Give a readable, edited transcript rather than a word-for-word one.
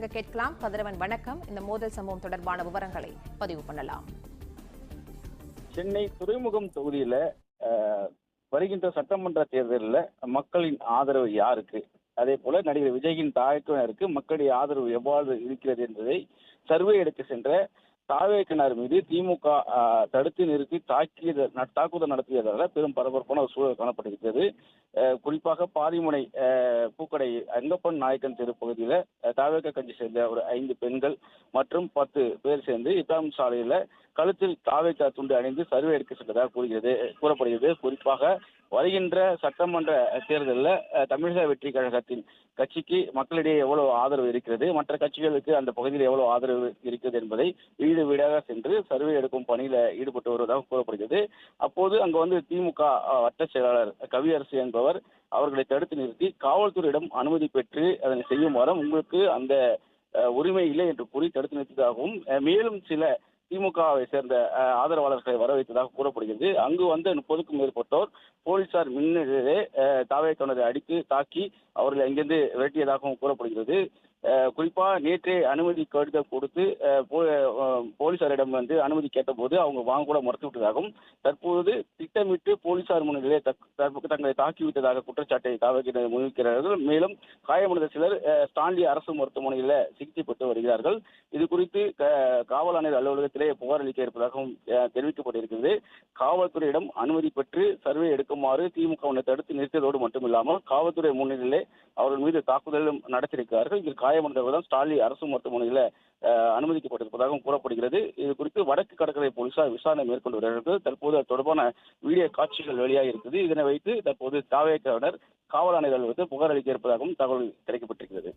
கேட்கலாம். கதிரவன் வணக்கம். இந்த மோதல் சம்பவம் தொடர்பான விவரங்களை பதிவு பண்ணலாம். சென்னை துறைமுகம் தொகுதியில வருகின்ற சட்டமன்ற தேர்தலில் மக்களின் ஆதரவு யாருக்கு, அதே போல நடிகர் விஜயின் தாயத்தினருக்கு மக்களுடைய ஆதரவு எவ்வாறு இருக்கிறது என்பதை சர்வே எடுக்க சென்ற தாவேக்கினார் மீது திமுக தடுத்து நிறுத்தி தாக்குதல் நடத்தியதால பெரும் பரபரப்பான ஒரு சூழல் காணப்படுகிறது. குறிப்பாக பாரிமுனை பூக்கடை அங்கப்பன் நாயக்கன் தெரு பகுதியில் தாவேக கட்சி சேர்ந்த ஒரு 5 பெண்கள் மற்றும் 10 பேர் சேர்ந்து இப்ராஹிம் சாலையில கழுத்தில் தாவேக துண்டு அணிந்து சர்வே எடுக்க சென்றதாக கூறப்படுகிறது. குறிப்பாக வருகின்ற சட்டமன்ற தேர்தலில் தமிழக வெற்றி கழகத்தின் கட்சிக்கு மக்களிடையே எவ்வளவு ஆதரவு இருக்கிறது, மற்ற கட்சிகளுக்கு அந்த பகுதியில் எவ்வளவு ஆதரவு இருக்கிறது என்பதை வீடு வீடாக சென்று சர்வே எடுக்கும் பணியில ஈடுபட்டு வருவதாக கூறப்படுகிறது. அப்போது அங்கு திமுக வட்ட செயலாளர் கவியரசு என்பவர் அவர்களை தடுத்து நிறுத்தி காவல்துறையிடம் அனுமதி பெற்று அதனை செய்யுமாறு உங்களுக்கு அந்த உரிமை இல்லை என்று கூறி தடுத்து நிறுத்தியதாகவும் மேலும் சில திமுகவை சேர்ந்த ஆதரவாளர்களை வரவைத்ததாக கூறப்படுகிறது. அங்கு வந்த 30க்கும் மேற்பட்டோர் போலீசார் முன்னிலையிலே தாவேக்கானரை அடித்து தாக்கி அவர்களை அங்கிருந்து விரட்டியதாகவும் கூறப்படுகிறது. குறிப்பா நேற்றே அனுமதி கடிதம் கொடுத்து போலீசாரிடம் அனுமதி கேட்டபோது அவங்க வாங்க கூட மறுத்து விட்டதாகவும், தற்போது திட்டமிட்டு போலீசார் முன்னிலையிலே தங்களை தாக்கிவிட்டதாக குற்றச்சாட்டை தாவேக்கினர் முன்வைக்கிறார்கள். மேலும் காயமடைந்த சிலர் ஸ்டான்லி அரசு மருத்துவமனையில் சிகிச்சை பெற்று வருகிறார்கள். இது குறித்து காவல் ஆணையர் அலுவலகத்திலே புகார் அளிக்க இருப்பதாகவும் தெரிவிக்கப்பட்டிருக்கிறது. காவல்துறையிடம் அனுமதி பெற்று சர்வே எடுக்குமாறு திமுக தடுத்து நிறுத்தியதோடு மட்டுமில்லாமல் காவல்துறை முன்னிலையிலே அவர்கள் மீது தாக்குதலும் நடத்தியிருக்கிறார்கள். இதில் காயமடைந்தவர்கள் ஸ்டான்லி அரசு மருத்துவமனையில் அனுமதிக்கப்பட்டிருப்பதாகவும் கூறப்படுகிறது. இது குறித்து வடக்கு கடற்கரை போலீசார் விசாரணை மேற்கொண்டு வருகிறார்கள். தற்போது அது தொடர்பான வீடியோ காட்சிகள் வெளியாக இருக்குது. இதனை வைத்து தற்போது தாவேக்காவினர் காவல் ஆணையர்கள் புகார் அளிக்க இருப்பதாகவும் தகவல் கிடைக்கப்பட்டிருக்கிறது.